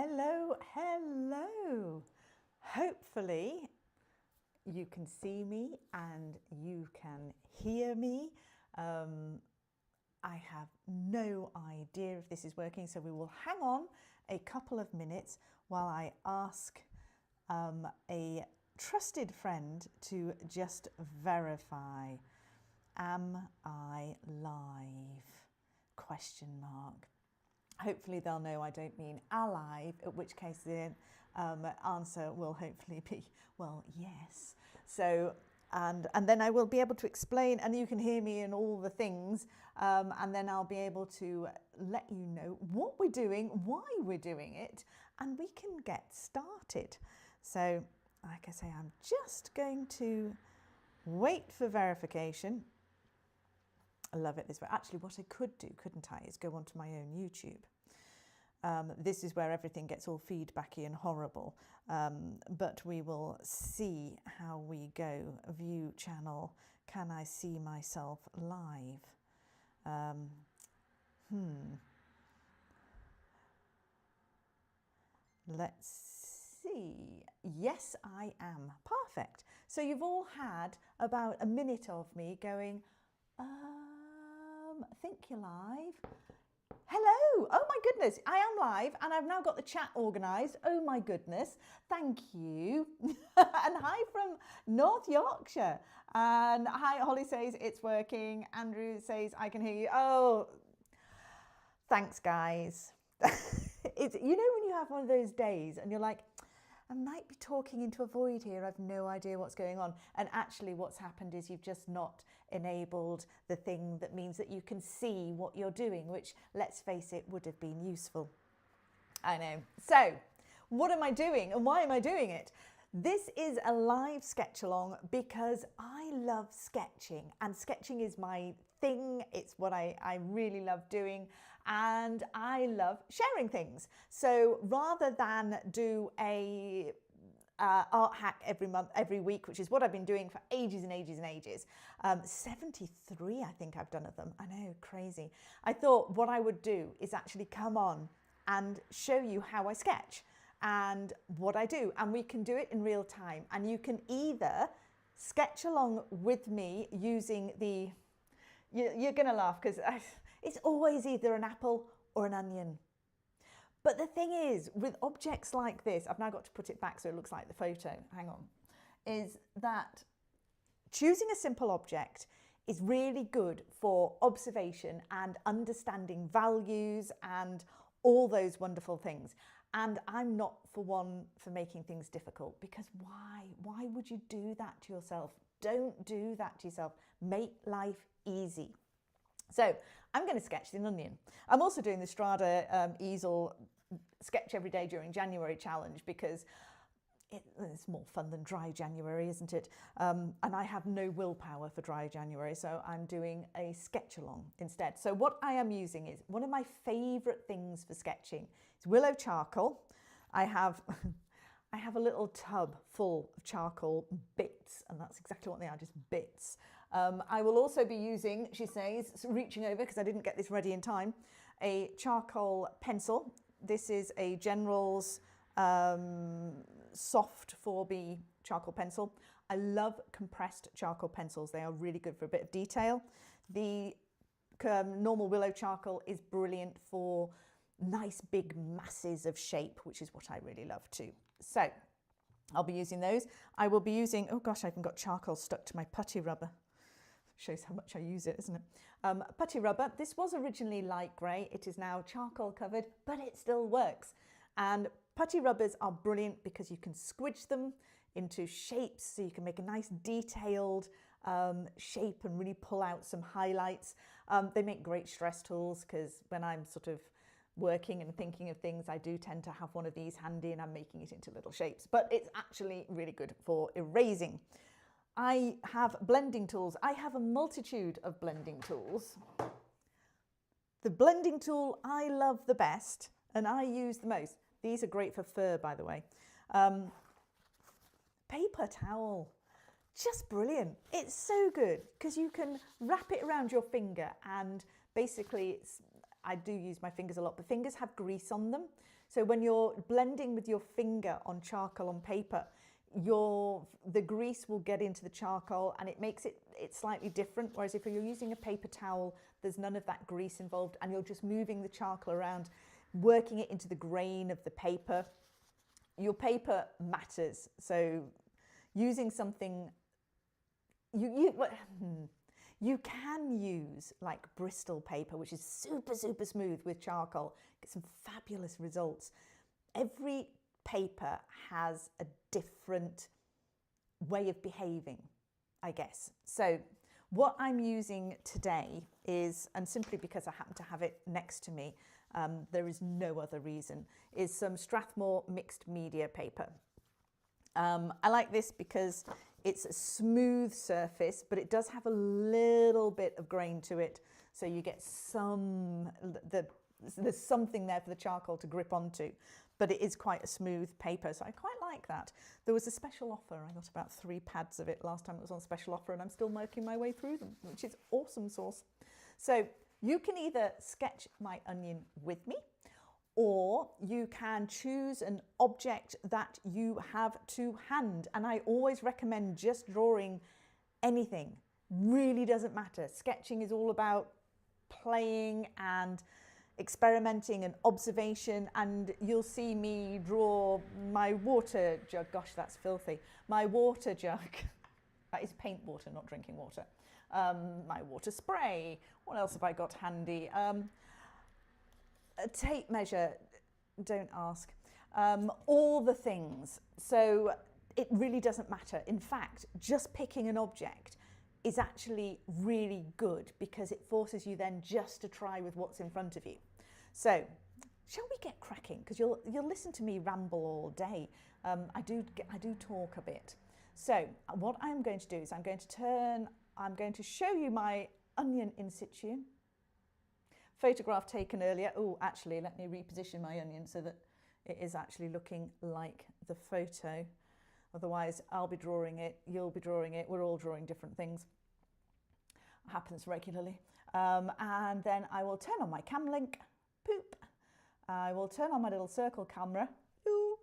Hello, hello. Hopefully you can see me and you can hear me. I have no idea if this is working, so we will hang on a couple of minutes while I ask a trusted friend to just verify. Am I live? Question mark. Hopefully they'll know I don't mean alive, at which case the answer will hopefully be, well, yes. So, and then I will be able to explain, and you can hear me in all the things, and then I'll be able to let you know what we're doing, why we're doing it, and we can get started. So, like I say, I'm just going to wait for verification. I love it this way. Actually, what I could do, couldn't I, is go onto my own YouTube. This is where everything gets all feedbacky and horrible. But we will see how we go. View channel. Can I see myself live? Let's see. Yes, I am. Perfect. So you've all had about a minute of me going, I think you're live. Hello. Oh my goodness. I am live and I've now got the chat organised. Oh my goodness. Thank you. And hi from North Yorkshire. And hi, Holly says it's working. Andrew says I can hear you. Oh, thanks guys. It's, you know when you have one of those days and you're like, I might be talking into a void here. I've no idea what's going on. And actually what's happened is you've just not enabled the thing that means that you can see what you're doing, which, let's face it, would have been useful. I know. So what am I doing and why am I doing it? This is a live sketch along because I love sketching, and sketching is my thing. It's what I really love doing, and I love sharing things. So rather than do a art hack every week, which is what I've been doing for ages and ages and ages, 73 I think I've done of them. I know, crazy. I thought what I would do is actually come on and show you how I sketch and what I do, and we can do it in real time, and you can either sketch along with me using the, you're gonna laugh because it's always either an apple or an onion. But the thing is, with objects like this, I've now got to put it back so it looks like the photo, hang on, is that choosing a simple object is really good for observation and understanding values and all those wonderful things. And I'm not for one for making things difficult, because why? Why would you do that to yourself? Don't do that to yourself. Make life easy. So I'm going to sketch the onion. I'm also doing the Strada easel sketch every day during January challenge because it's more fun than dry January, isn't it? And I have no willpower for dry January, so I'm doing a sketch along instead. So what I am using is one of my favourite things for sketching. It's willow charcoal. I have a little tub full of charcoal bits, and that's exactly what they are, just bits. I will also be using, she says, reaching over because I didn't get this ready in time, a charcoal pencil. This is a General's soft 4B charcoal pencil. I love compressed charcoal pencils. They are really good for a bit of detail. The normal willow charcoal is brilliant for nice big masses of shape, which is what I really love too. So I'll be using those. I will be using, oh gosh, I've even got charcoal stuck to my putty rubber. Shows how much I use it, isn't it? Putty rubber. This was originally light grey. It is now charcoal covered, but it still works. And putty rubbers are brilliant because you can squidge them into shapes, so you can make a nice detailed shape and really pull out some highlights. They make great stress tools because when I'm sort of working and thinking of things, I do tend to have one of these handy and I'm making it into little shapes, but it's actually really good for erasing. I have blending tools. I have a multitude of blending tools. The blending tool I love the best and I use the most. These are great for fur, by the way. Paper towel, just brilliant. It's so good because you can wrap it around your finger and basically I do use my fingers a lot, but fingers have grease on them. So when you're blending with your finger on charcoal on paper, the grease will get into the charcoal and it makes it slightly different. Whereas if you're using a paper towel, there's none of that grease involved and you're just moving the charcoal around, working it into the grain of the paper. Your paper matters. So using something, you can use like Bristol paper, which is super, super smooth with charcoal, get some fabulous results. Every paper has a different way of behaving, I guess. So what I'm using today is, and simply because I happen to have it next to me, there is no other reason, is some Strathmore mixed media paper. I like this because it's a smooth surface, but it does have a little bit of grain to it. So you get there's something there for the charcoal to grip onto, but it is quite a smooth paper. So I quite like that. There was a special offer. I got about 3 pads of it last time it was on special offer and I'm still working my way through them, which is awesome sauce. So you can either sketch my onion with me, or you can choose an object that you have to hand. And I always recommend just drawing anything. Really doesn't matter. Sketching is all about playing and experimenting and observation. And you'll see me draw my water jug. Gosh, that's filthy. My water jug. That is paint water, not drinking water. My water spray. What else have I got handy? A tape measure, don't ask. All the things. So it really doesn't matter. In fact, just picking an object is actually really good because it forces you then just to try with what's in front of you. So shall we get cracking? Because you'll listen to me ramble all day. I do talk a bit. So what I'm going to do is I'm going to show you my onion in situ. Photograph taken earlier. Oh, actually, let me reposition my onion so that it is actually looking like the photo. Otherwise, I'll be drawing it, you'll be drawing it, we're all drawing different things. It happens regularly. And then I will turn on my cam link. Poop. I will turn on my little circle camera. Ooh.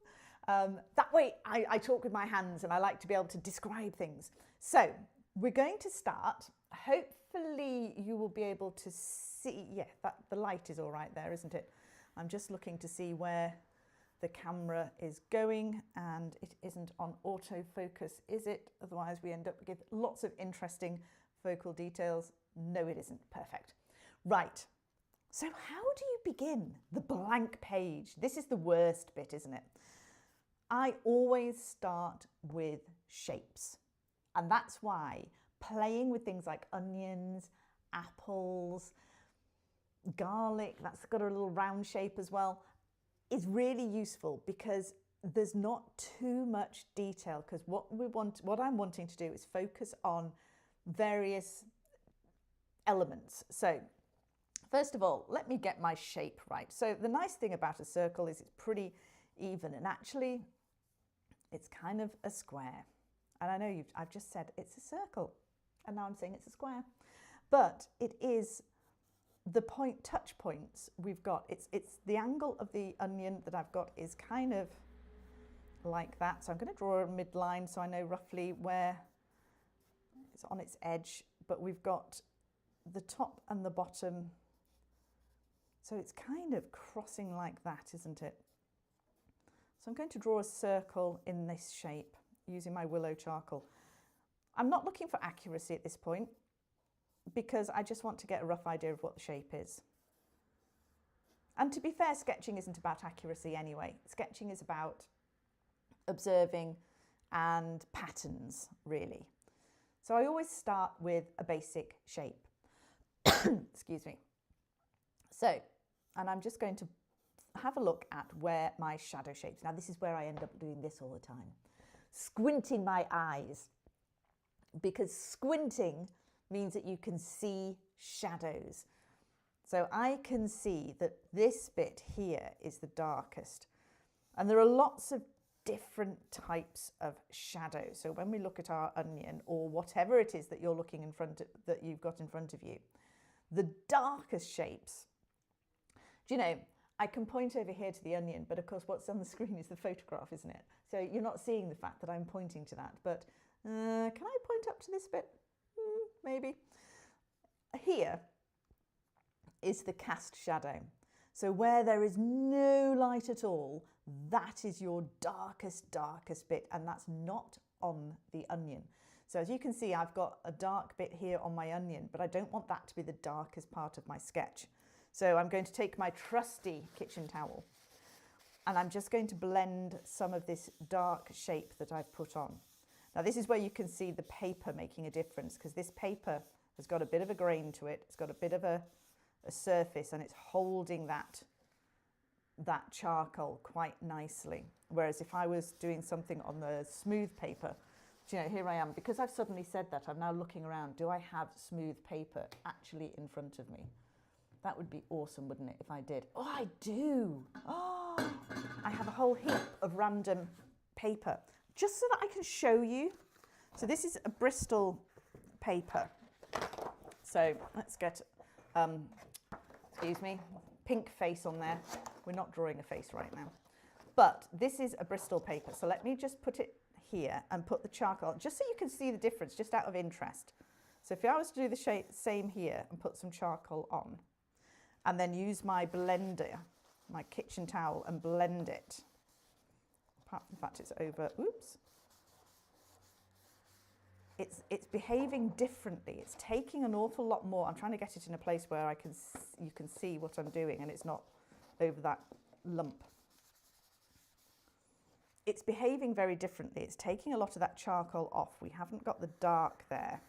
That way, I talk with my hands and I like to be able to describe things. So we're going to start. Hopefully, you will be able to see, yeah, the light is all right there, isn't it? I'm just looking to see where the camera is going and it isn't on autofocus, is it? Otherwise we end up with lots of interesting focal details. No, it isn't. Perfect. Right. So how do you begin? The blank page. This is the worst bit, isn't it? I always start with shapes. And that's why playing with things like onions, apples, garlic, that's got a little round shape as well, is really useful because there's not too much detail, because what I'm wanting to do is focus on various elements. So first of all, let me get my shape right. So the nice thing about a circle is it's pretty even, and actually it's kind of a square. And I know I've just said it's a circle and now I'm saying it's a square, but it is the touch points we've got. It's the angle of the onion that I've got is kind of like that. So I'm going to draw a midline so I know roughly where it's on its edge, but we've got the top and the bottom. So it's kind of crossing like that, isn't it? So I'm going to draw a circle in this shape using my willow charcoal. I'm not looking for accuracy at this point, because I just want to get a rough idea of what the shape is. And to be fair, sketching isn't about accuracy anyway. Sketching is about observing and patterns, really. So I always start with a basic shape. Excuse me. So, and I'm just going to have a look at where my shadow shapes. Now this is where I end up doing this all the time. Squinting my eyes, because squinting means that you can see shadows. So I can see that this bit here is the darkest. And there are lots of different types of shadow. So when we look at our onion or whatever it is that you're looking that you've got in front of you, the darkest shapes Do you know, I can point over here to the onion, but of course what's on the screen is the photograph, isn't it? So you're not seeing the fact that I'm pointing to that, but can I point up to this bit? Maybe. Here is the cast shadow. So where there is no light at all, that is your darkest, darkest bit, and that's not on the onion. So as you can see, I've got a dark bit here on my onion, but I don't want that to be the darkest part of my sketch. So I'm going to take my trusty kitchen towel and I'm just going to blend some of this dark shape that I've put on. Now this is where you can see the paper making a difference, because this paper has got a bit of a grain to it. It's got a bit of a surface and it's holding that charcoal quite nicely. Whereas if I was doing something on the smooth paper, you know, here I am, because I've suddenly said that, I'm now looking around, do I have smooth paper actually in front of me? That would be awesome, wouldn't it, if I did? Oh, I do. Oh, I have a whole heap of random paper, just so that I can show you. So this is a Bristol paper. So let's get, excuse me, pink face on there. We're not drawing a face right now. But this is a Bristol paper. So let me just put it here and put the charcoal, just so you can see the difference, just out of interest. So if I was to do the same here and put some charcoal on, and then use my blender, my kitchen towel, and blend it. In fact, it's over, oops. It's behaving differently. It's taking an awful lot more. I'm trying to get it in a place where you can see what I'm doing and it's not over that lump. It's behaving very differently. It's taking a lot of that charcoal off. We haven't got the dark there.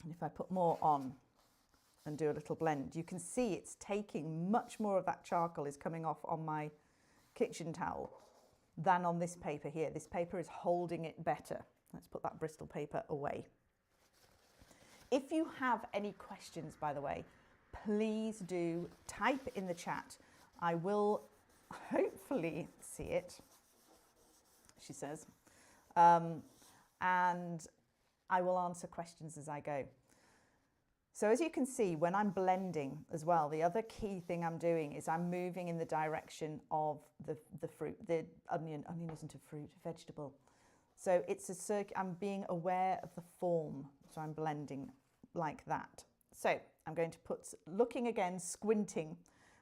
And if I put more on and do a little blend, you can see it's taking much more of that charcoal is coming off on my kitchen towel than on this paper here. This paper is holding it better. Let's put that Bristol paper away. If you have any questions, by the way, please do type in the chat. I will hopefully see it, she says, and I will answer questions as I go. So as you can see, when I'm blending as well, the other key thing I'm doing is I'm moving in the direction of the fruit. The onion isn't a fruit, vegetable. So it's I'm being aware of the form. So I'm blending like that. So I'm going to looking again, squinting.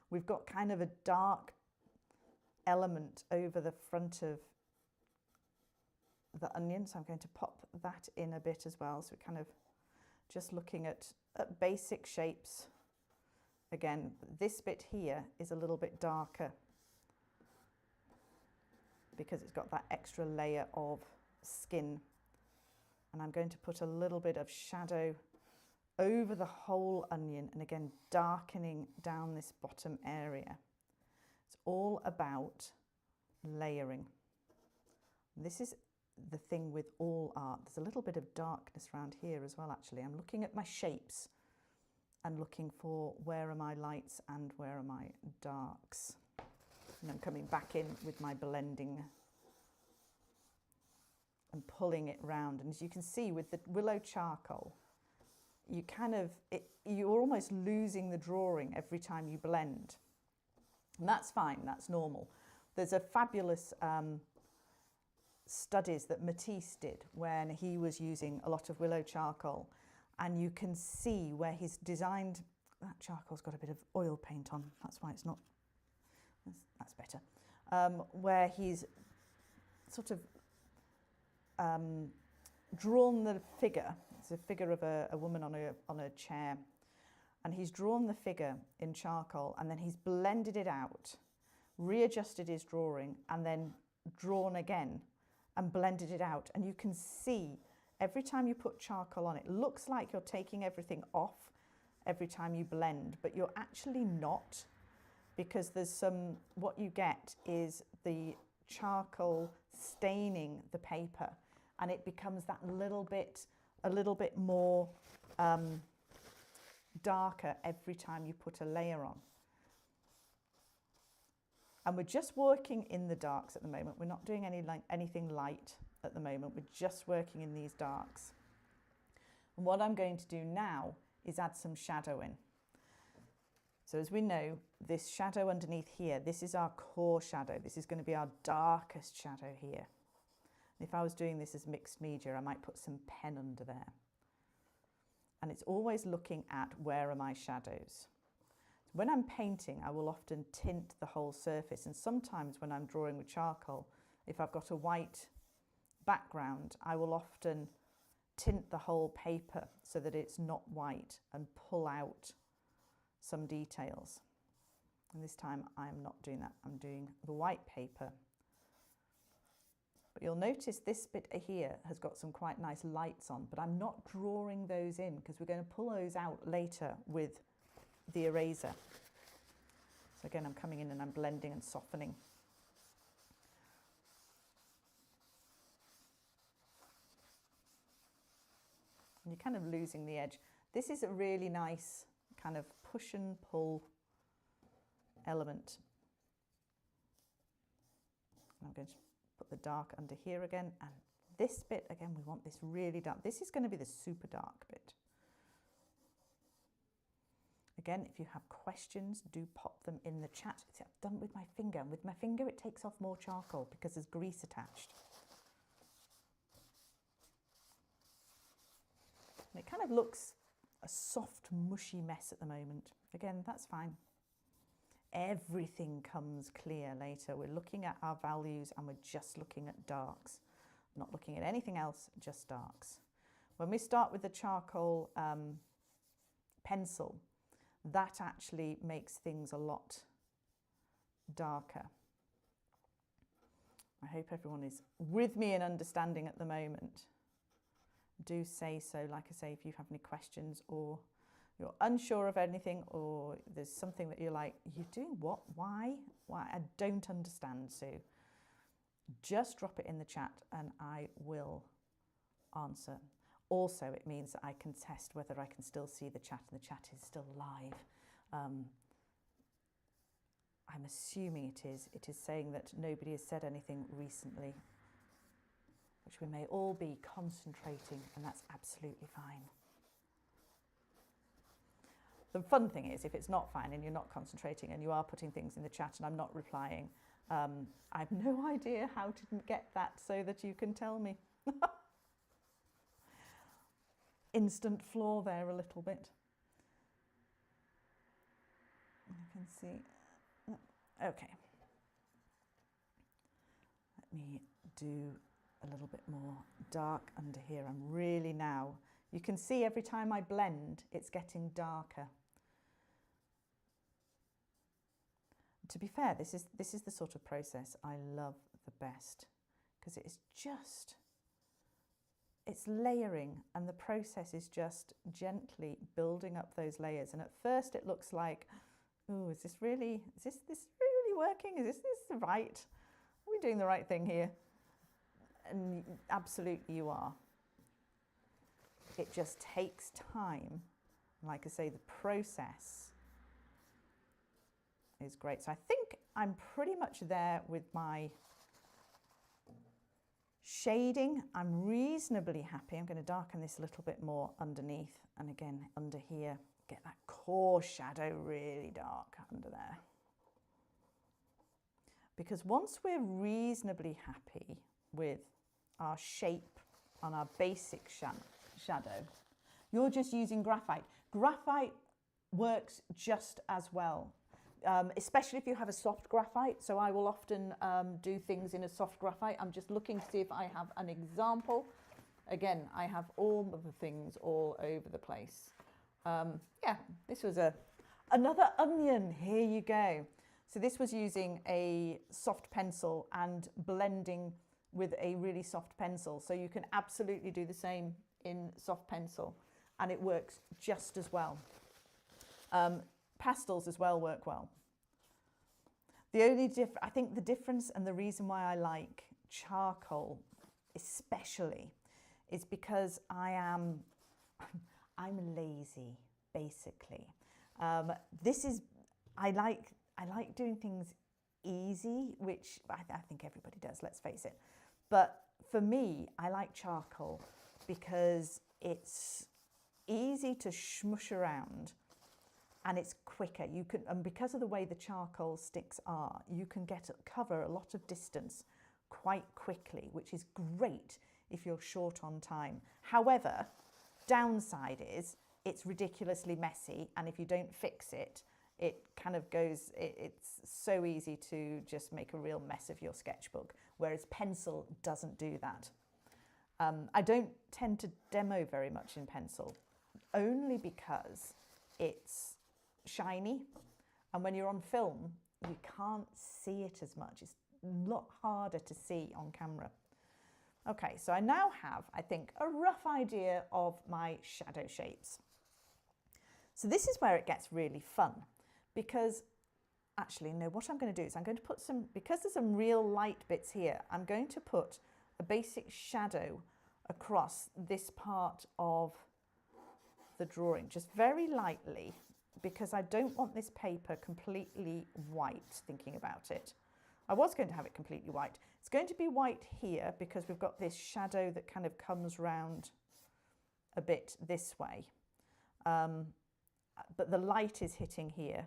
We've got kind of a dark element over the front of the onion. So I'm going to pop that in a bit as well. So we're kind of just looking at basic shapes. Again, this bit here is a little bit darker because it's got that extra layer of skin. And I'm going to put a little bit of shadow over the whole onion and again darkening down this bottom area. It's all about layering. This is the thing with all art. There's a little bit of darkness around here as well, actually. I'm looking at my shapes and looking for where are my lights and where are my darks. And I'm coming back in with my blending and pulling it round. And as you can see with the willow charcoal, you you're almost losing the drawing every time you blend. And that's fine, that's normal. There's a fabulous studies that Matisse did when he was using a lot of willow charcoal, and you can see where he's designed, that charcoal's got a bit of oil paint on, that's why it's not, that's better, where he's sort of drawn the figure. It's a figure of a woman on a chair, and he's drawn the figure in charcoal and then he's blended it out, readjusted his drawing and then drawn again and blended it out. And you can see every time you put charcoal on, it looks like you're taking everything off every time you blend, but you're actually not, because what you get is the charcoal staining the paper and it becomes that a little bit more darker every time you put a layer on. And we're just working in the darks at the moment. We're not doing anything light at the moment. We're just working in these darks. And what I'm going to do now is add some shadow in. So as we know, this shadow underneath here, this is our core shadow. This is going to be our darkest shadow here. If I was doing this as mixed media, I might put some pen under there. And it's always looking at where are my shadows. When I'm painting, I will often tint the whole surface. And sometimes when I'm drawing with charcoal, if I've got a white background, I will often tint the whole paper so that it's not white and pull out some details. And this time I'm not doing that. I'm doing the white paper. But you'll notice this bit here has got some quite nice lights on, but I'm not drawing those in because we're going to pull those out later with the eraser. So again, I'm coming in and I'm blending and softening. And you're kind of losing the edge. This is a really nice kind of push and pull element. And I'm going to put the dark under here again, and this bit again, we want this really dark. This is going to be the super dark bit. Again, if you have questions, do pop them in the chat. See, I've done it with my finger, and with my finger it takes off more charcoal because there's grease attached. And it kind of looks a soft, mushy mess at the moment. Again, that's fine. Everything comes clear later. We're looking at our values and we're just looking at darks. Not looking at anything else, just darks. When we start with the charcoal pencil, that actually makes things a lot darker. I hope everyone is with me in understanding at the moment. Do say so, like I say, if you have any questions or you're unsure of anything, or there's something that you're like, you're doing what? Why? I don't understand, Sue. Just drop it in the chat and I will answer. Also, it means that I can test whether I can still see the chat and the chat is still live. I'm assuming it is. It is saying that nobody has said anything recently, which we may all be concentrating, and that's absolutely fine. The fun thing is, if it's not fine and you're not concentrating and you are putting things in the chat and I'm not replying, I have no idea how to get that so that you can tell me. Instant flaw there a little bit. You can see. Okay. Let me do a little bit more dark under here. I'm really now, you can see every time I blend, it's getting darker. To be fair, this is the sort of process I love the best, because it is just, it's layering, and the process is just gently building up those layers. And at first it looks like, oh, is this really working? Is this right? Are we doing the right thing here? And absolutely you are. It just takes time. Like I say, the process is great. So I think I'm pretty much there with my shading. I'm reasonably happy. I'm going to darken this a little bit more underneath, and again under here, get that core shadow really dark under there. Because once we're reasonably happy with our shape on our basic shadow, you're just using graphite. Graphite works just as well. Especially if you have a soft graphite. So I will often do things in a soft graphite. I'm just looking to see if I have an example. Again, I have all of the things all over the place. Yeah, this was another onion. Here you go. So this was using a soft pencil and blending with a really soft pencil. So you can absolutely do the same in soft pencil and it works just as well. Pastels as well work well. The only I think the difference and the reason why I like charcoal especially is because I'm lazy, basically. I like doing things easy, which I think everybody does, let's face it. But for me, I like charcoal because it's easy to smush around. and it's quicker. You can, and because of the way the charcoal sticks are, you can cover a lot of distance quite quickly, which is great if you're short on time. However, downside is it's ridiculously messy, and if you don't fix it, it kind of goes, it's so easy to just make a real mess of your sketchbook, whereas pencil doesn't do that. I don't tend to demo very much in pencil, only because it's shiny, and when you're on film, you can't see it as much. It's a lot harder to see on camera. Okay, so I now have, I think, a rough idea of my shadow shapes. So this is where it gets really fun, because actually, no, what I'm going to do is I'm going to put some, because there's some real light bits here, I'm going to put a basic shadow across this part of the drawing, just very lightly, because I don't want this paper completely white, thinking about it. I was going to have it completely white. It's going to be white here because we've got this shadow that kind of comes round a bit this way. But the light is hitting here.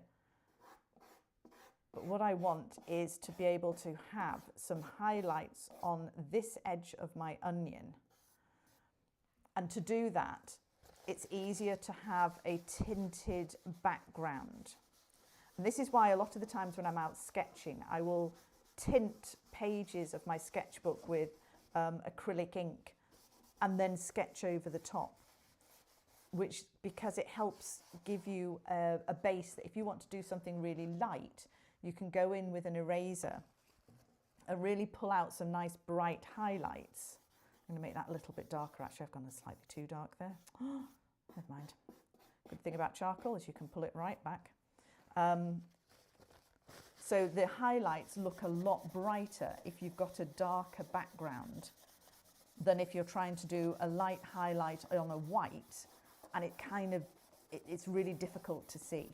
But what I want is to be able to have some highlights on this edge of my onion. And to do that, it's easier to have a tinted background. And this is why a lot of the times when I'm out sketching, I will tint pages of my sketchbook with acrylic ink and then sketch over the top, because it helps give you a base that if you want to do something really light, you can go in with an eraser and really pull out some nice bright highlights. I'm going to make that a little bit darker. Actually, I've gone slightly too dark there. Never mind. Good thing about charcoal is you can pull it right back. So the highlights look a lot brighter if you've got a darker background than if you're trying to do a light highlight on a white, and it's really difficult to see.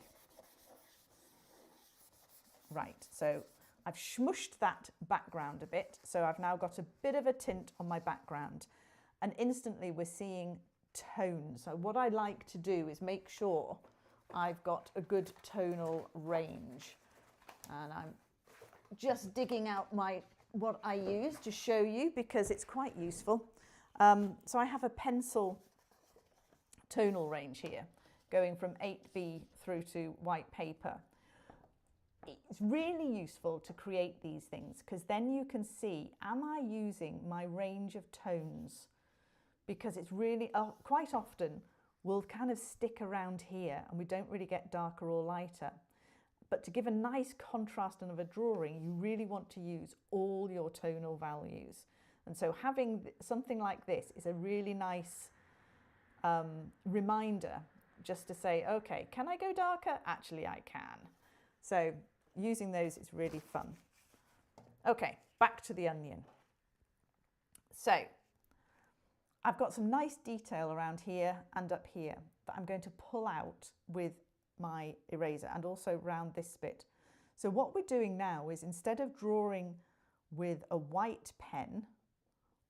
Right, so I've smushed that background a bit, so I've now got a bit of a tint on my background, and instantly we're seeing tone. So what I like to do is make sure I've got a good tonal range, and I'm just digging out what I use to show you because it's quite useful. So I have a pencil tonal range here going from 8B through to white paper. It's really useful to create these things because then you can see, am I using my range of tones? Because it's really, quite often, we'll kind of stick around here and we don't really get darker or lighter. But to give a nice contrast of a drawing, you really want to use all your tonal values. And so having something like this is a really nice reminder just to say, okay, can I go darker? Actually, I can. So using those is really fun. Okay, back to the onion. So I've got some nice detail around here and up here that I'm going to pull out with my eraser, and also around this bit. So what we're doing now is, instead of drawing with a white pen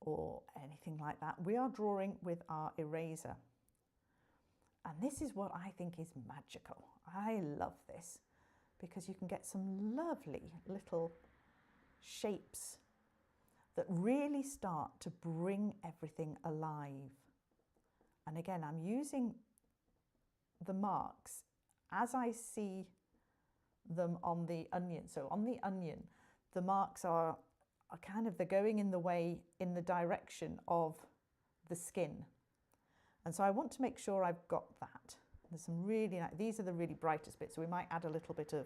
or anything like that, we are drawing with our eraser. And this is what I think is magical. I love this because you can get some lovely little shapes that really start to bring everything alive. And again, I'm using the marks as I see them on the onion. So on the onion, the marks are kind of, they're going in the direction of the skin. And so I want to make sure I've got that. There's some really nice, these are the really brightest bits, so we might add a little bit of,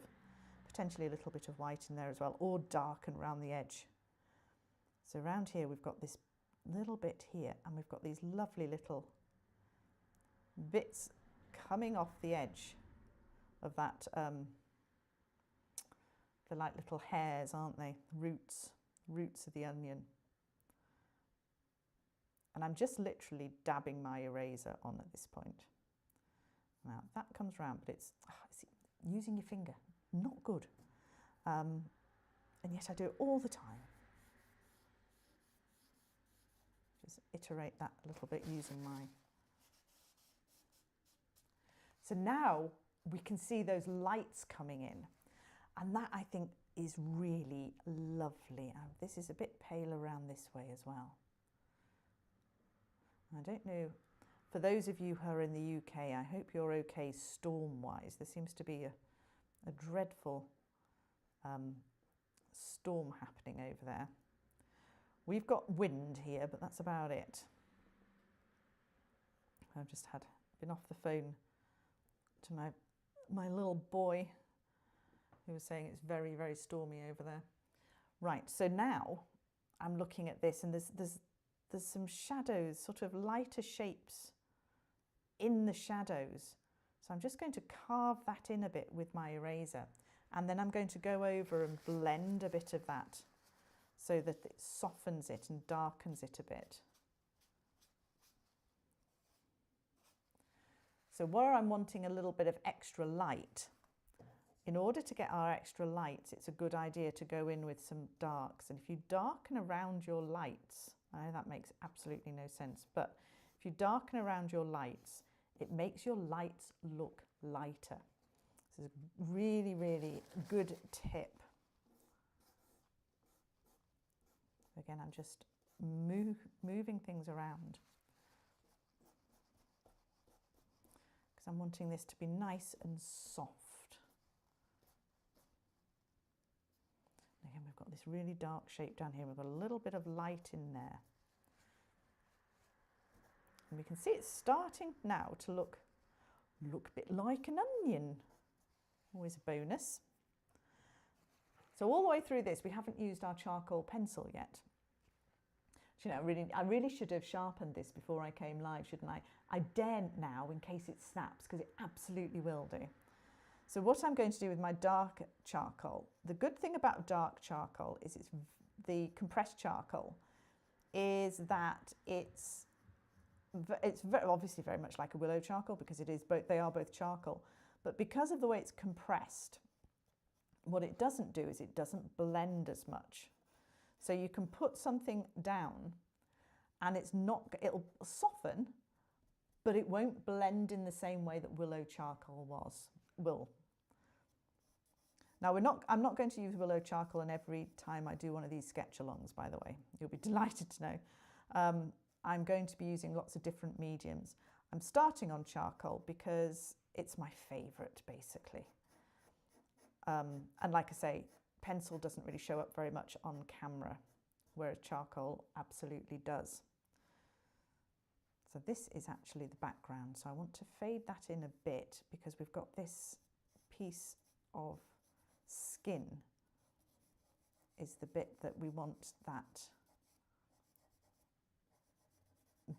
potentially a little bit of white in there as well, or darken around the edge. So around here we've got this little bit here, and we've got these lovely little bits coming off the edge of that, they're like little hairs, aren't they? Roots of the onion. And I'm just literally dabbing my eraser on at this point. Now that comes round, but it's using your finger, not good. And yet I do it all the time. Just iterate that a little bit using my... So now we can see those lights coming in. And that, I think, is really lovely. This is a bit pale around this way as well. I don't know, for those of you who are in the UK, I hope you're okay storm-wise. There seems to be a dreadful storm happening over there. We've got wind here, but that's about it. I've just been off the phone to my little boy, who was saying it's very, very stormy over there. Right, so now I'm looking at this, and there's some shadows, sort of lighter shapes in the shadows. So I'm just going to carve that in a bit with my eraser, and then I'm going to go over and blend a bit of that so that it softens it and darkens it a bit. So where I'm wanting a little bit of extra light, in order to get our extra lights, it's a good idea to go in with some darks. And if you darken around your lights, I know that makes absolutely no sense, but if you darken around your lights, it makes your lights look lighter. This is a really, really good tip. Again, I'm just moving things around, because I'm wanting this to be nice and soft. Again, we've got this really dark shape down here. We've got a little bit of light in there. And we can see it's starting now to look a bit like an onion. Always a bonus. So all the way through this, we haven't used our charcoal pencil yet. Do you know, I really should have sharpened this before I came live, shouldn't I? I daren't now in case it snaps, because it absolutely will do. So what I'm going to do with my dark charcoal, the good thing about dark charcoal is the compressed charcoal, is that it's obviously very much like a willow charcoal, because it is both, they are both charcoal, but because of the way it's compressed, what it doesn't do is it doesn't blend as much. So you can put something down and it'll soften, but it won't blend in the same way that willow charcoal will. Now I'm not going to use willow charcoal in every time I do one of these sketch-alongs, by the way. You'll be delighted to know. I'm going to be using lots of different mediums. I'm starting on charcoal because it's my favourite, basically. And like I say, pencil doesn't really show up very much on camera, whereas charcoal absolutely does. So this is actually the background. So I want to fade that in a bit, because we've got this piece of skin is the bit that we want that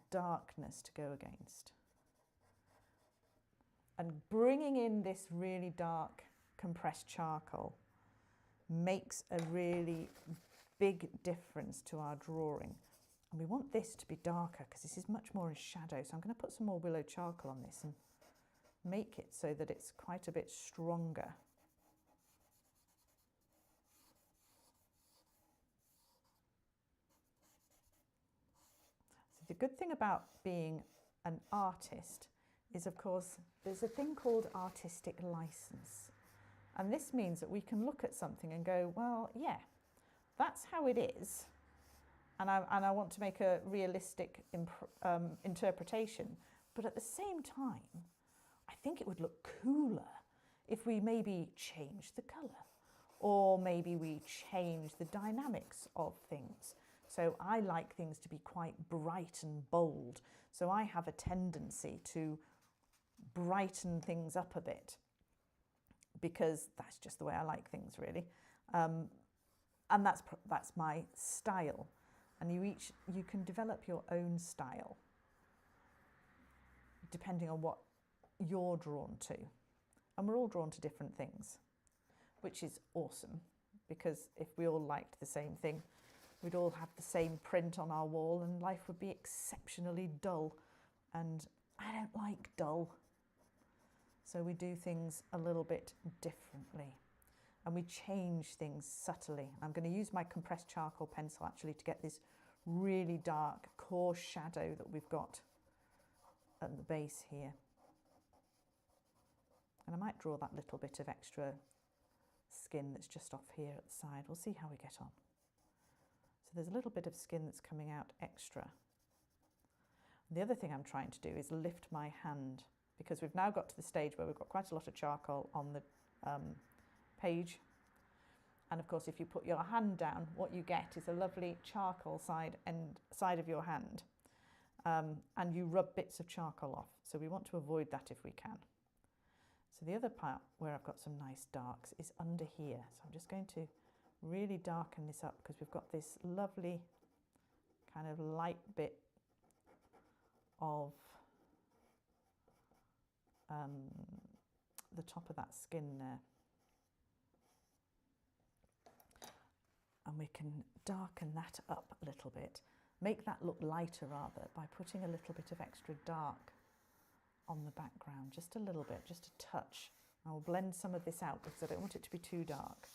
darkness to go against. And bringing in this really dark compressed charcoal makes a really big difference to our drawing. And we want this to be darker because this is much more in shadow. So I'm going to put some more willow charcoal on this and make it so that it's quite a bit stronger. So the good thing about being an artist is, of course, there's a thing called artistic license. And this means that we can look at something and go, well, yeah, that's how it is. And I want to make a realistic interpretation. But at the same time, I think it would look cooler if we maybe change the colour, or maybe we change the dynamics of things. So I like things to be quite bright and bold. So I have a tendency to brighten things up a bit, because that's just the way I like things, really. And that's my style. And you can develop your own style depending on what you're drawn to. And we're all drawn to different things, which is awesome, because if we all liked the same thing, we'd all have the same print on our wall and life would be exceptionally dull. And I don't like dull. So we do things a little bit differently, and we change things subtly. I'm going to use my compressed charcoal pencil actually to get this really dark coarse shadow that we've got at the base here. And I might draw that little bit of extra skin that's just off here at the side. We'll see how we get on. So there's a little bit of skin that's coming out extra. The other thing I'm trying to do is lift my hand, because we've now got to the stage where we've got quite a lot of charcoal on the page. And of course, if you put your hand down, what you get is a lovely charcoal side of your hand. And you rub bits of charcoal off. So we want to avoid that if we can. So the other part where I've got some nice darks is under here. So I'm just going to really darken this up because we've got this lovely kind of light bit of the top of that skin there. And we can darken that up a little bit, make that look lighter rather, by putting a little bit of extra dark on the background, just a little bit, just a touch. I will blend some of this out because I don't want it to be too dark.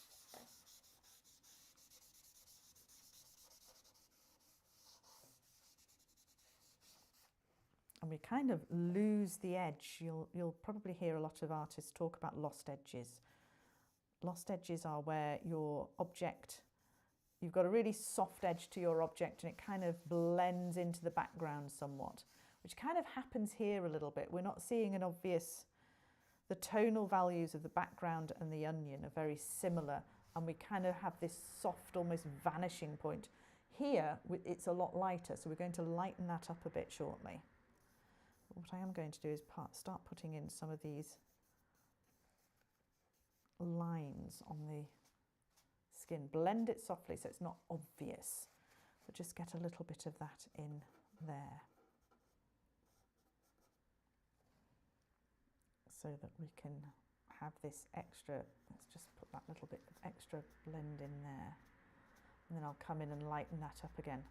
And we kind of lose the edge. You'll probably hear a lot of artists talk about lost edges. Lost edges are where your object, you've got a really soft edge to your object and it kind of blends into the background somewhat, which kind of happens here a little bit. We're not seeing an obvious, the tonal values of the background and the onion are very similar, and we kind of have this soft, almost vanishing point. Here, it's a lot lighter, so we're going to lighten that up a bit shortly. What I am going to do is start putting in some of these lines on the skin. Blend it softly so it's not obvious, but just get a little bit of that in there so that we can have this extra, let's just put that little bit of extra blend in there, and then I'll come in and lighten that up again.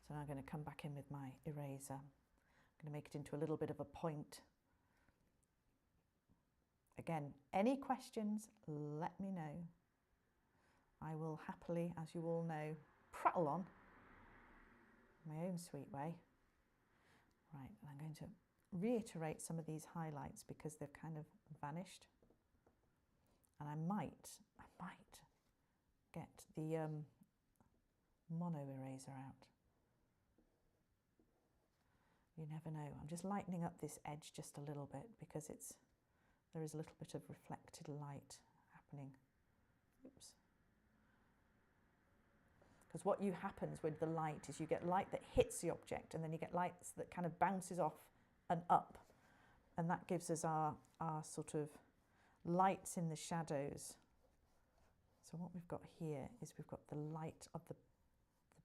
So now I'm going to come back in with my eraser. I'm going to make it into a little bit of a point. Again, any questions, let me know. I will happily, as you all know, prattle on in my own sweet way. Right, and I'm going to reiterate some of these highlights because they've kind of vanished. And I might get the mono eraser out. You never know. I'm just lightening up this edge just a little bit because there is a little bit of reflected light happening. Oops. Because what happens with the light is you get light that hits the object and then you get lights that kind of bounces off and up. And that gives us our sort of lights in the shadows. So what we've got here is we've got the light of the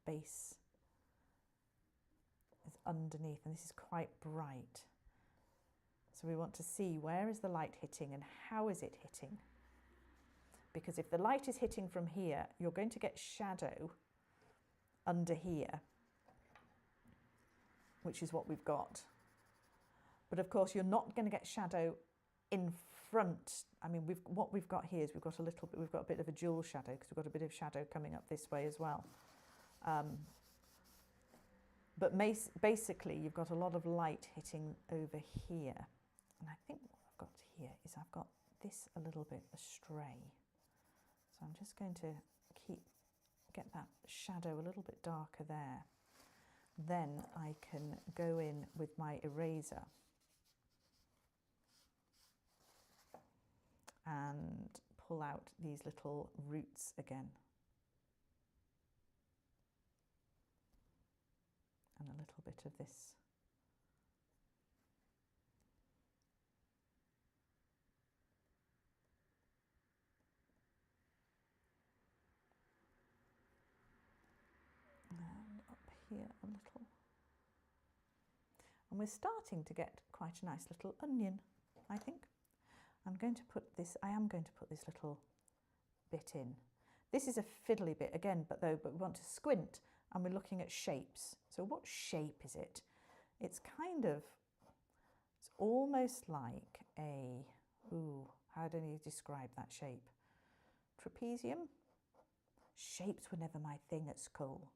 base is underneath, and this is quite bright. So we want to see where is the light hitting and how is it hitting. Because if the light is hitting from here, you're going to get shadow under here, which is what we've got. But of course, you're not going to get shadow in front. I mean, what we've got here is we've got a bit of a dual shadow because we've got a bit of shadow coming up this way as well. But basically, you've got a lot of light hitting over here. And I think what I've got here is I've got this a little bit astray. So I'm just going to get that shadow a little bit darker there. Then I can go in with my eraser and pull out these little roots again. And a little bit of this. And up here a little. And we're starting to get quite a nice little onion, I think. I am going to put this little bit in. This is a fiddly bit again, but we want to squint and we're looking at shapes. So what shape is it? It's almost like how do you describe that shape? Trapezium? Shapes were never my thing at school.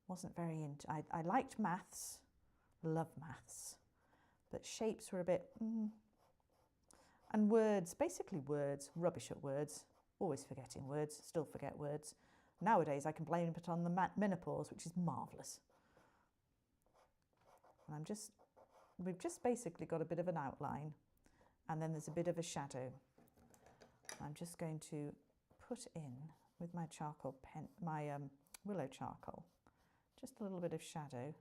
Wasn't very into, I liked maths, love maths, but shapes were a bit, And words, basically words, rubbish at words, always forgetting words, still forget words. Nowadays I can blame it on the menopause, which is marvellous. And we've just basically got a bit of an outline, and then there's a bit of a shadow. I'm just going to put in with my charcoal pen, my willow charcoal, just a little bit of shadow,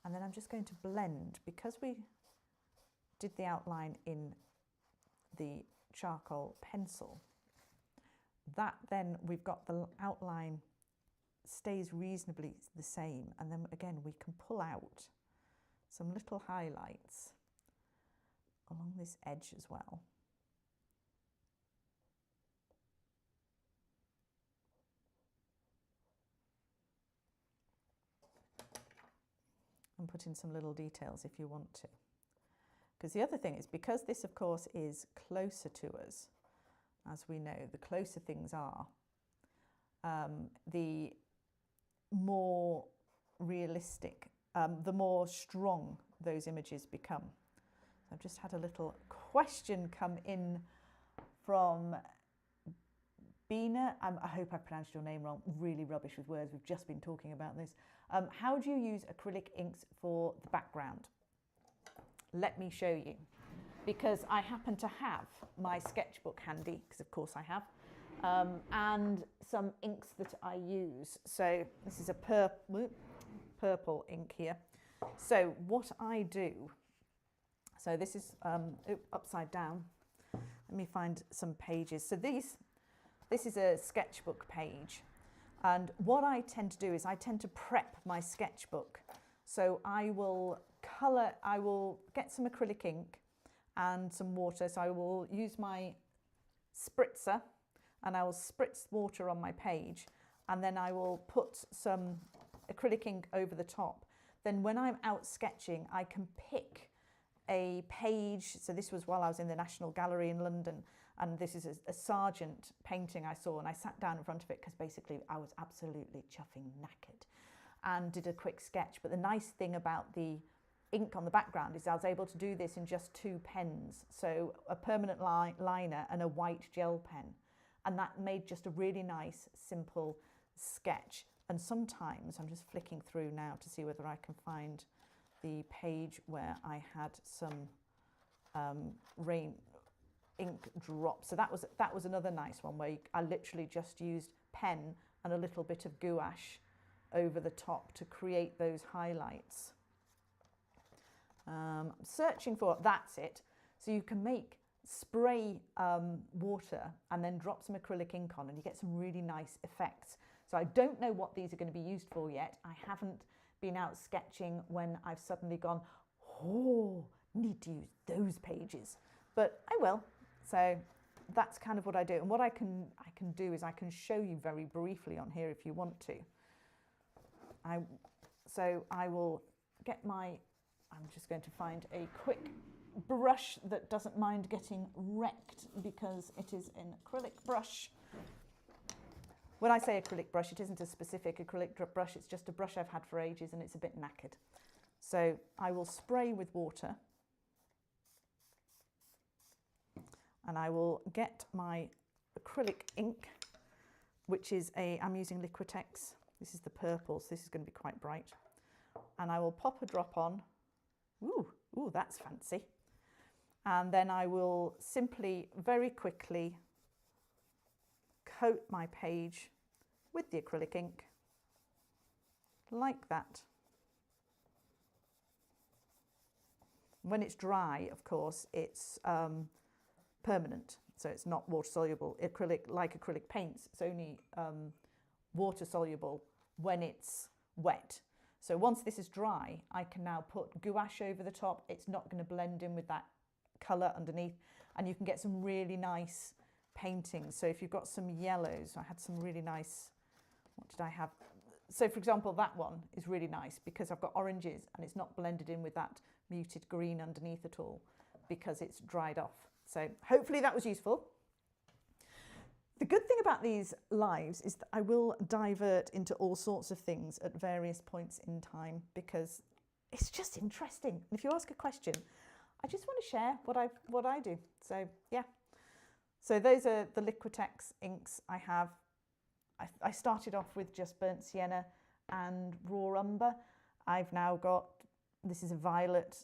and then I'm just going to blend, because we did the outline in the charcoal pencil, that then we've got the outline stays reasonably the same, and then again we can pull out some little highlights along this edge as well. And put in some little details if you want to. Because the other thing is, because this of course is closer to us, as we know, the closer things are, the more realistic, the more strong those images become. So I've just had a little question come in from Bina. I hope I pronounced your name wrong, really rubbish with words, we've just been talking about this. How do you use acrylic inks for the background? Let me show you, because I happen to have my sketchbook handy, because of course I have, and some inks that I use. So this is a purple ink here. So what I do, so this is upside down. Let me find some pages. So this is a sketchbook page. And what I tend to do is I tend to prep my sketchbook. So I will get some acrylic ink and some water. So I will use my spritzer and I will spritz water on my page, and then I will put some acrylic ink over the top. Then when I'm out sketching, I can pick a page. So this was while I was in the National Gallery in London, and this is a Sargent painting I saw, and I sat down in front of it because basically I was absolutely chuffing knackered, and did a quick sketch. But the nice thing about the ink on the background is I was able to do this in just 2 pens, so a permanent liner and a white gel pen, and that made just a really nice simple sketch. And sometimes I'm just flicking through now to see whether I can find the page where I had some rain ink drops. So that was another nice one where I literally just used pen and a little bit of gouache over the top to create those highlights. Searching for, that's it. So you can make spray water and then drop some acrylic ink on, and you get some really nice effects. So I don't know what these are going to be used for yet. I haven't been out sketching when I've suddenly gone, oh, need to use those pages, but I will. So that's kind of what I do. And what I can do is I can show you very briefly on here if you want to. So I will get I'm just going to find a quick brush that doesn't mind getting wrecked because it is an acrylic brush. When I say acrylic brush, it isn't a specific acrylic brush, it's just a brush I've had for ages and it's a bit knackered. So I will spray with water, and I will get my acrylic ink, which is I'm using Liquitex. This is the purple, so this is going to be quite bright. And I will pop a drop on. Ooh, that's fancy. And then I will simply, very quickly, coat my page with the acrylic ink, like that. When it's dry, of course, it's permanent, so it's not water soluble. Like acrylic paints, it's only water soluble when it's wet. So once this is dry, I can now put gouache over the top. It's not going to blend in with that colour underneath, and you can get some really nice paintings. So if you've got some yellows, I had some really nice, what did I have? So for example, that one is really nice because I've got oranges and it's not blended in with that muted green underneath at all because it's dried off. So hopefully that was useful. The good thing about these lives is that I will divert into all sorts of things at various points in time because it's just interesting. And if you ask a question, I just want to share what I do. So yeah. So those are the Liquitex inks I have. I started off with just burnt sienna and raw umber. I've now got, this is a violet.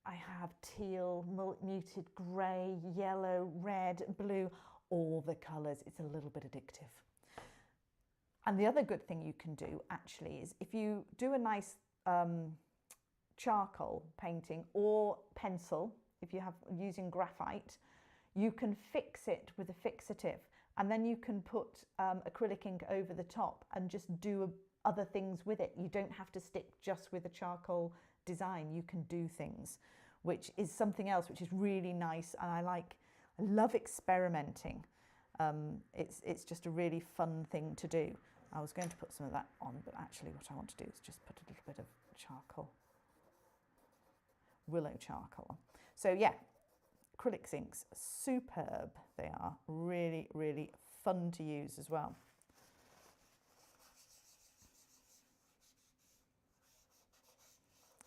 I have teal, muted grey, yellow, red, blue, all the colours. It's a little bit addictive. And the other good thing you can do actually is if you do a nice charcoal painting or pencil, if you have using graphite, you can fix it with a fixative, and then you can put acrylic ink over the top and just do other things with it. You don't have to stick just with a charcoal design. You can do things, which is something else which is really nice, and I love experimenting. It's just a really fun thing to do. I was going to put some of that on, but actually what I want to do is just put a little bit of charcoal, willow charcoal on. So yeah, acrylic inks, superb they are, really, really fun to use as well.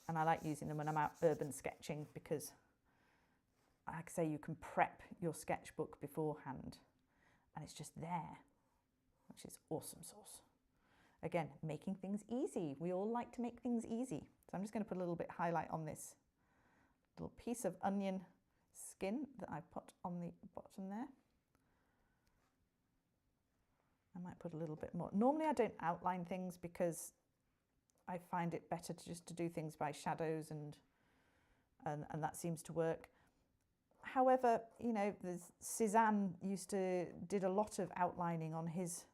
And I like using them when I'm out urban sketching because, like I say, you can prep your sketchbook beforehand and it's just there, which is awesome sauce. Again, making things easy. We all like to make things easy. So I'm just going to put a little bit highlight on this little piece of onion skin that I put on the bottom there. I might put a little bit more. Normally I don't outline things because I find it better to do things by shadows and that seems to work. However, you know, Cézanne did a lot of outlining on his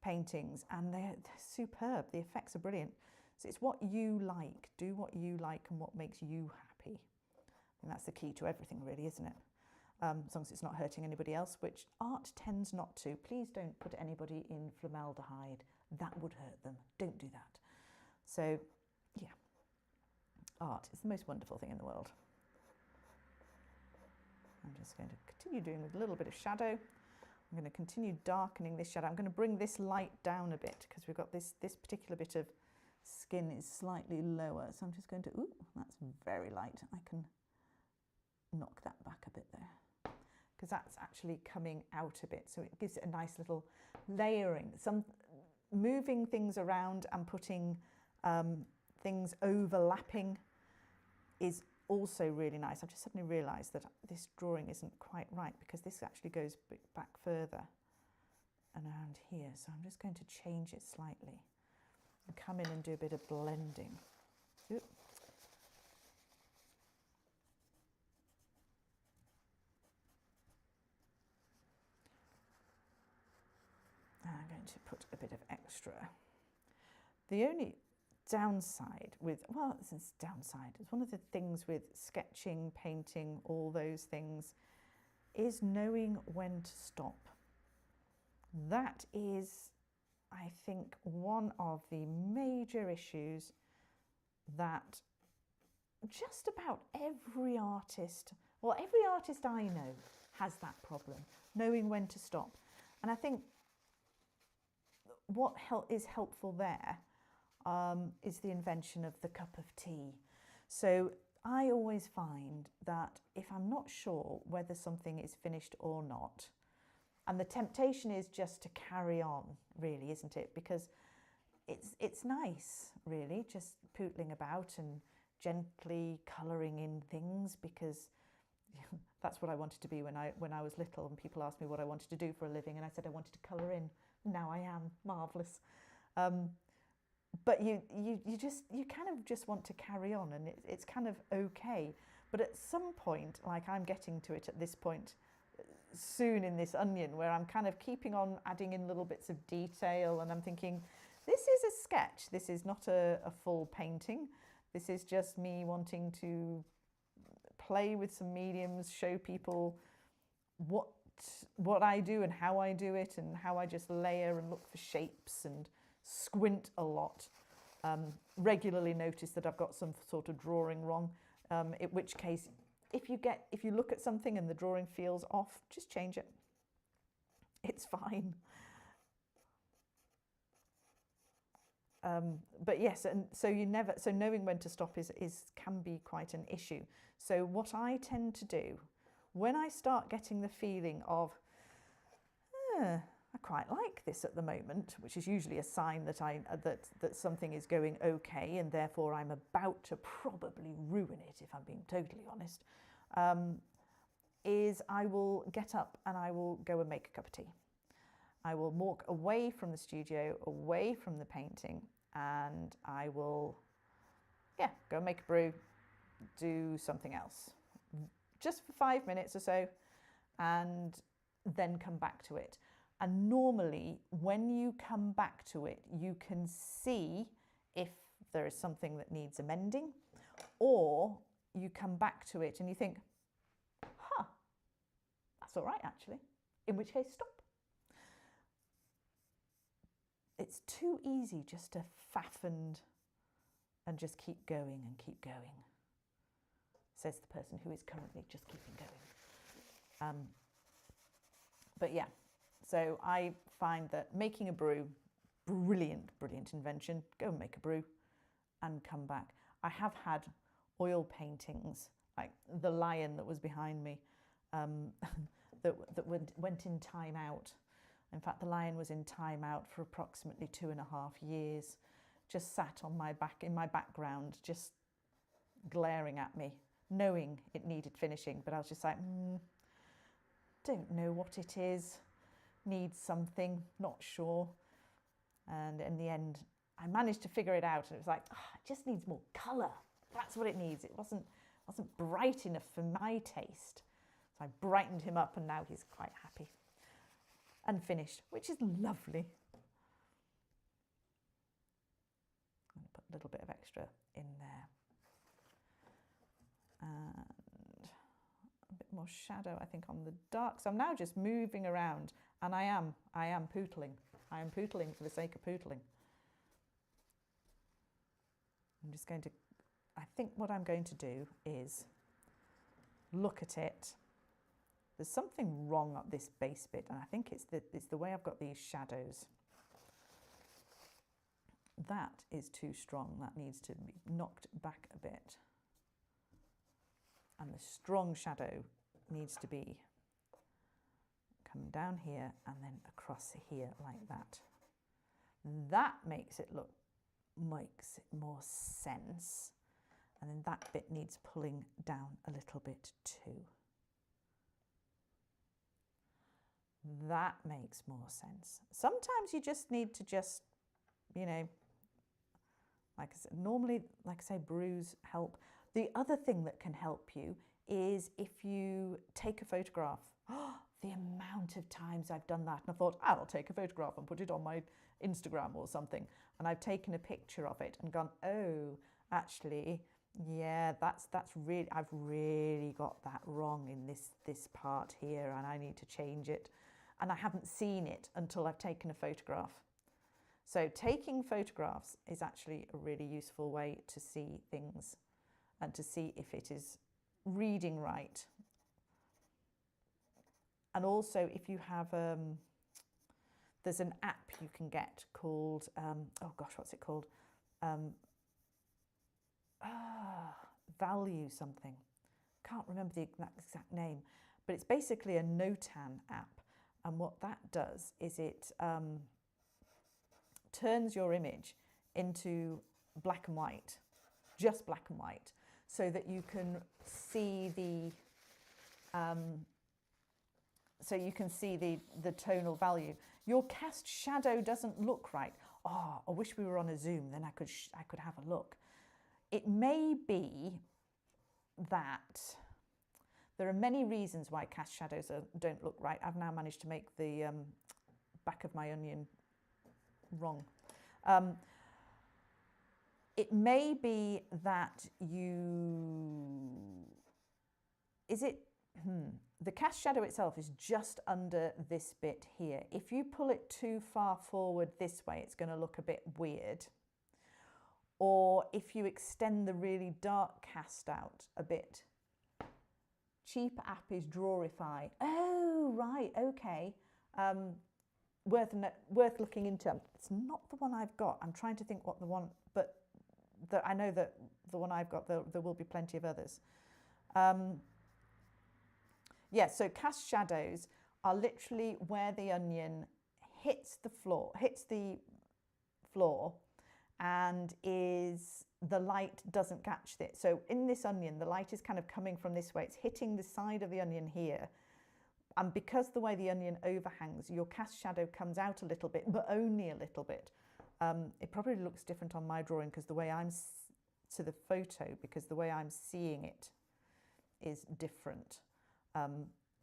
paintings and they're superb. The effects are brilliant. So it's what you like. Do what you like and what makes you happy. And that's the key to everything really, isn't it? As long as it's not hurting anybody else, which art tends not to. Please don't put anybody in formaldehyde. That would hurt them. Don't do that. So, yeah, art is the most wonderful thing in the world. I'm just going to continue doing with a little bit of shadow. I'm going to continue darkening this shadow. I'm going to bring this light down a bit because we've got this particular bit of skin is slightly lower. So I'm just going to, ooh, that's very light. I can knock that back a bit there because that's actually coming out a bit. So it gives it a nice little layering. Some moving things around and putting things overlapping is also really nice. I've just suddenly realised that this drawing isn't quite right because this actually goes back further and around here. So I'm just going to change it slightly and come in and do a bit of blending. Oop. And I'm going to put a bit of extra. The only downside with, well, it's downside, it's one of the things with sketching, painting, all those things, is knowing when to stop. That is, I think, one of the major issues that just about every artist, well, every artist I know has that problem, knowing when to stop. And I think what is helpful there is the invention of the cup of tea. So I always find that if I'm not sure whether something is finished or not, and the temptation is just to carry on, really, isn't it? Because it's nice, really, just pootling about and gently colouring in things, because that's what I wanted to be when I was little, and people asked me what I wanted to do for a living, and I said I wanted to colour in. Now I am. Marvellous. But you kind of just want to carry on, and it's kind of okay. But at some point, like I'm getting to it at this point soon in this onion, where I'm kind of keeping on adding in little bits of detail, and I'm thinking, this is a sketch. This is not a full painting. This is just me wanting to play with some mediums, show people what I do and how I do it, and how I just layer and look for shapes and squint a lot. Regularly notice that I've got some sort of drawing wrong, in which case if you look at something and the drawing feels off, just change it. It's fine. But yes, and so so knowing when to stop can be quite an issue. So what I tend to do when I start getting the feeling of, I quite like this at the moment, which is usually a sign that that something is going okay, and therefore I'm about to probably ruin it, if I'm being totally honest, is I will get up and I will go and make a cup of tea. I will walk away from the studio, away from the painting, and I will, go and make a brew, do something else, just for 5 minutes or so, and then come back to it. And normally, when you come back to it, you can see if there is something that needs amending, or you come back to it and you think, that's all right, actually, in which case, stop. It's too easy just to faff and just keep going and keep going, says the person who is currently just keeping going. But yeah, so I find that making a brew, brilliant invention. Go and make a brew and come back. I have had oil paintings, like the lion that was behind me, that went in time out. In fact, the lion was in time out for approximately 2.5 years, just sat on my back, in my background, just glaring at me, knowing it needed finishing. But I was just like, don't know what it is, needs something, not sure. And in the end, I managed to figure it out, and it was like, it just needs more colour. That's what it needs. It wasn't bright enough for my taste. So I brightened him up, and now he's quite happy and finished, which is lovely. I'm going to put a little bit of extra in there. And a bit more shadow, I think, on the dark. So I'm now just moving around, and I am pootling. I am pootling for the sake of pootling. I'm just going to, I think what I'm going to do is look at it. There's something wrong up this base bit, and I think it's the way I've got these shadows. That is too strong. That needs to be knocked back a bit. And the strong shadow needs to be come down here and then across here like that. That makes it more sense. And then that bit needs pulling down a little bit too. That makes more sense. Sometimes you just need to just, like I said, normally, like I say, brews help. The other thing that can help you is if you take a photograph. The amount of times I've done that, and I thought, I'll take a photograph and put it on my Instagram or something. And I've taken a picture of it and gone, oh, actually, yeah, that's really, I've really got that wrong in this part here, and I need to change it. And I haven't seen it until I've taken a photograph. So taking photographs is actually a really useful way to see things and to see if it is reading right. And also if you have, there's an app you can get called, oh gosh, what's it called? Value something. Can't remember the exact name, but it's basically a notan app. And what that does is it turns your image into black and white, just black and white, so that you can see the the tonal value. Your cast shadow doesn't look right. Oh, I wish we were on a Zoom, then I could have a look. It may be that there are many reasons why cast shadows don't look right. I've now managed to make the back of my onion wrong. It may be that the cast shadow itself is just under this bit here. If you pull it too far forward this way, it's going to look a bit weird. Or if you extend the really dark cast out a bit. Cheap app is Drawify. Oh, right, okay. worth looking into. It's not the one I've got. I'm trying to think what the one, but I know that the one I've got, there will be plenty of others. Yeah, so cast shadows are literally where the onion hits the floor, and the light doesn't catch it. So in this onion, the light is kind of coming from this way. It's hitting the side of the onion here. And because the way the onion overhangs, your cast shadow comes out a little bit, but only a little bit. It probably looks different on my drawing because the way to the photo, because the way I'm seeing it is different.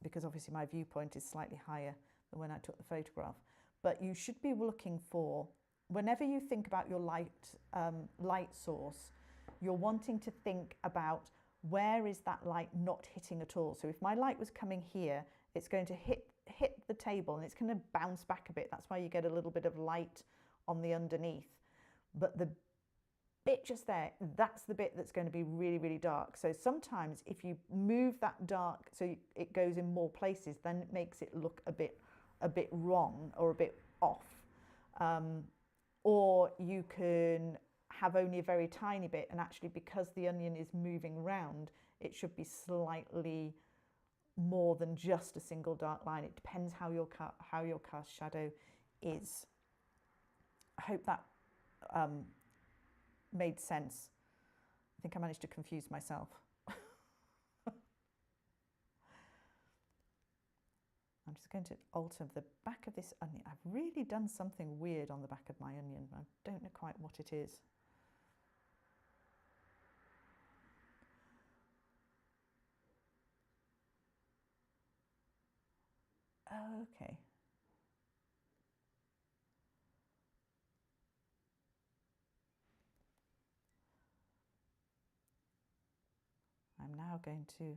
Because obviously my viewpoint is slightly higher than when I took the photograph. But you should be looking for, whenever you think about your light source, you're wanting to think about where is that light not hitting at all. So if my light was coming here, it's going to hit the table and it's going to bounce back a bit. That's why you get a little bit of light on the underneath. But the bit just there, that's the bit that's going to be really, really dark. So sometimes if you move that dark so it goes in more places, then it makes it look a bit wrong or a bit off. Or you can have only a very tiny bit, and actually because the onion is moving round, it should be slightly more than just a single dark line. It depends how your cast shadow is. I hope that made sense. I think I managed to confuse myself. I'm just going to alter the back of this onion. I've really done something weird on the back of my onion. I don't know quite what it is. Okay. I'm now going to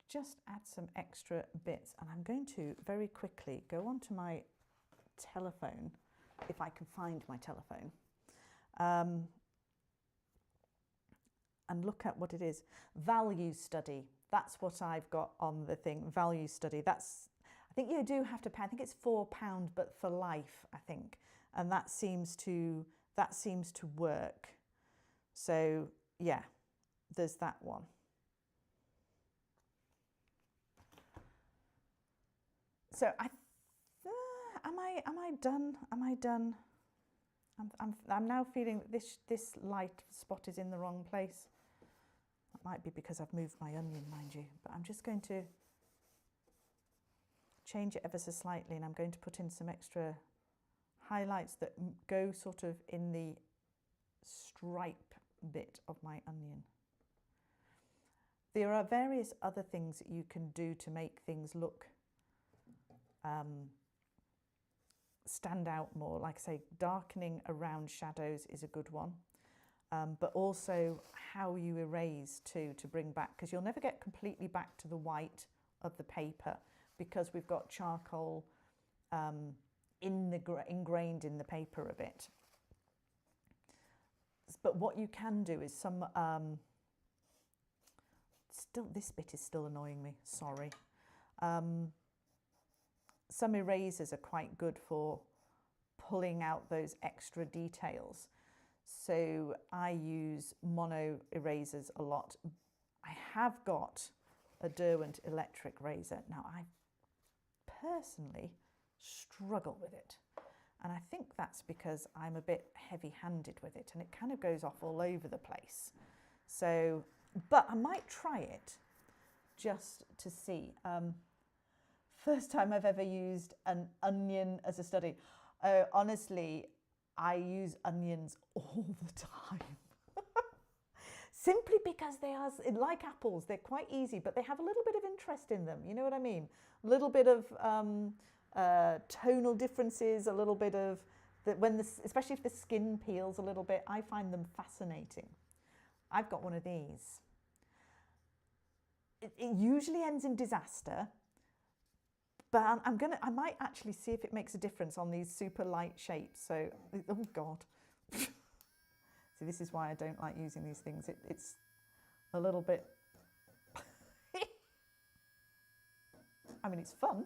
just add some extra bits, and I'm going to very quickly go onto my telephone, if I can find my telephone, and look at what it is. Value study. That's what I've got on the thing. Value study. That's, I think you do have to pay. I think it's £4, but for life, I think, and that seems to work. So yeah, there's that one. So am I done? Am I done? I'm now feeling that this light spot is in the wrong place. That might be because I've moved my onion, mind you. But I'm just going to change it ever so slightly, and I'm going to put in some extra highlights that go sort of in the stripe bit of my onion. There are various other things that you can do to make things look stand out more. Like I say, darkening around shadows is a good one, but also how you erase too, to bring back, because you'll never get completely back to the white of the paper because we've got charcoal ingrained in the paper a bit. But what you can do is some still, this bit is still annoying me, sorry. Some erasers are quite good for pulling out those extra details. So I use mono erasers a lot. I have got a Derwent electric razor. Now I personally struggle with it. And I think that's because I'm a bit heavy-handed with it and it kind of goes off all over the place. So, but I might try it just to see. First time I've ever used an onion as a study. Honestly, I use onions all the time. Simply because they are, like apples, they're quite easy, but they have a little bit of interest in them. You know what I mean? A little bit of tonal differences, a little bit of, especially if the skin peels a little bit, I find them fascinating. I've got one of these. It usually ends in disaster. But I might actually see if it makes a difference on these super light shapes. So, oh God. See, this is why I don't like using these things. It's a little bit, I mean, it's fun,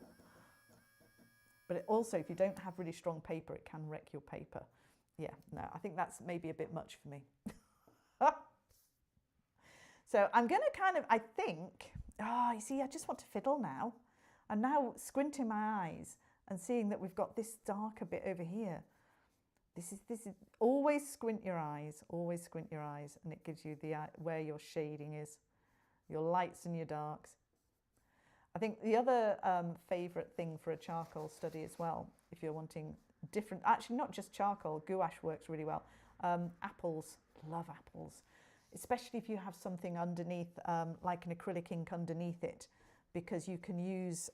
But also, if you don't have really strong paper, it can wreck your paper. Yeah, no, I think that's maybe a bit much for me. So I'm going to kind of, I think, you see, I just want to fiddle now. I'm now squinting my eyes and seeing that we've got this darker bit over here. This is always squint your eyes, and it gives you the where your shading is, your lights and your darks. I think the other favourite thing for a charcoal study as well, if you're wanting different, actually not just charcoal, gouache works really well. Apples, love apples, especially if you have something underneath, like an acrylic ink underneath it, because you can use,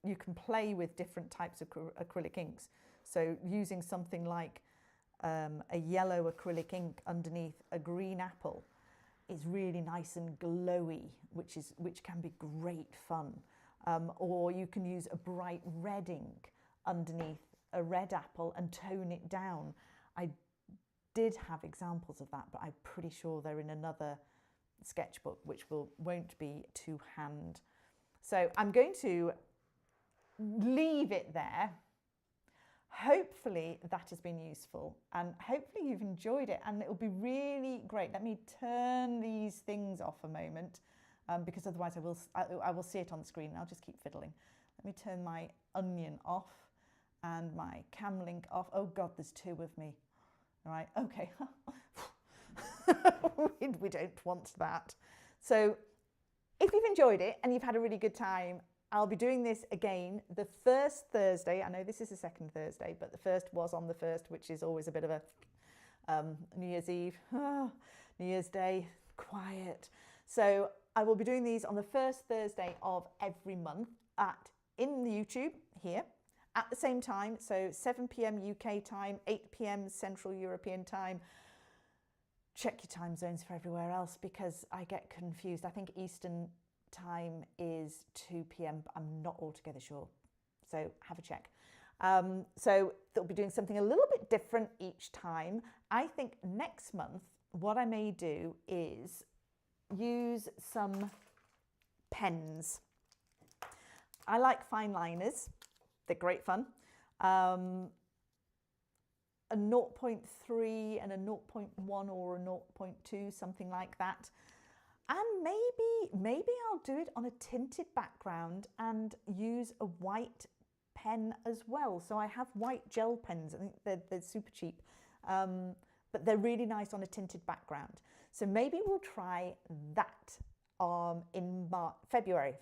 you can play with different types of acrylic inks. So using something like a yellow acrylic ink underneath a green apple is really nice and glowy, which can be great fun. Or you can use a bright red ink underneath a red apple and tone it down. I did have examples of that, but I'm pretty sure they're in another sketchbook, which won't be to hand. So I'm going to leave it there. Hopefully that has been useful, and hopefully you've enjoyed it, and it'll be really great. Let me turn these things off a moment, because otherwise I will see it on the screen and I'll just keep fiddling. Let me turn my onion off and my cam link off. Oh God, there's two of me. All right, okay. We don't want that. So if you've enjoyed it and you've had a really good time, I'll be doing this again the first Thursday. I know this is the second Thursday, but the first was on the 1st, which is always a bit of a New Year's Eve, New Year's Day, quiet. So I will be doing these on the first Thursday of every month in the YouTube here at the same time. So 7 p.m. UK time, 8 p.m. Central European time. Check your time zones for everywhere else because I get confused. I think Eastern time is 2 p.m, but I'm not altogether sure. So have a check. So they'll be doing something a little bit different each time. I think next month, what I may do is use some pens. I like fine liners. They're great fun. A 0.3 and a 0.1 or a 0.2, something like that. And maybe I'll do it on a tinted background and use a white pen as well. So I have white gel pens. I think they're super cheap, but they're really nice on a tinted background. So maybe we'll try that in February.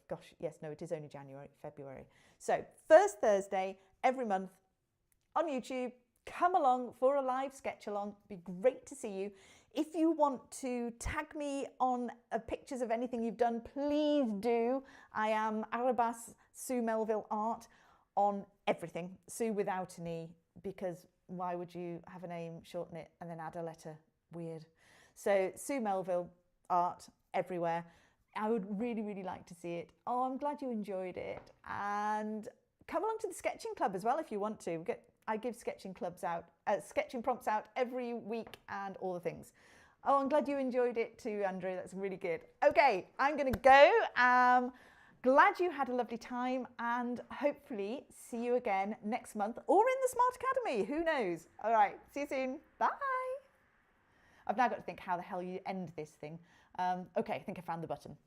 Gosh, yes, no, it is only January, February. So first Thursday every month on YouTube. Come along for a live sketch along. Be great to see you. If you want to tag me on pictures of anything you've done, please do. I am Arabas Sue Melville Art on everything. Sue without an E, because why would you have a name, shorten it, and then add a letter? Weird. So Sue Melville Art everywhere. I would really, really like to see it. Oh, I'm glad you enjoyed it. And come along to the sketching club as well if you want to. I give sketching clubs out, sketching prompts out every week and all the things. Oh, I'm glad you enjoyed it too, Andrew. That's really good. Okay, I'm going to go. Glad you had a lovely time, and hopefully see you again next month or in the Smart Academy. Who knows? All right, see you soon. Bye. I've now got to think how the hell you end this thing. Okay, I think I found the button.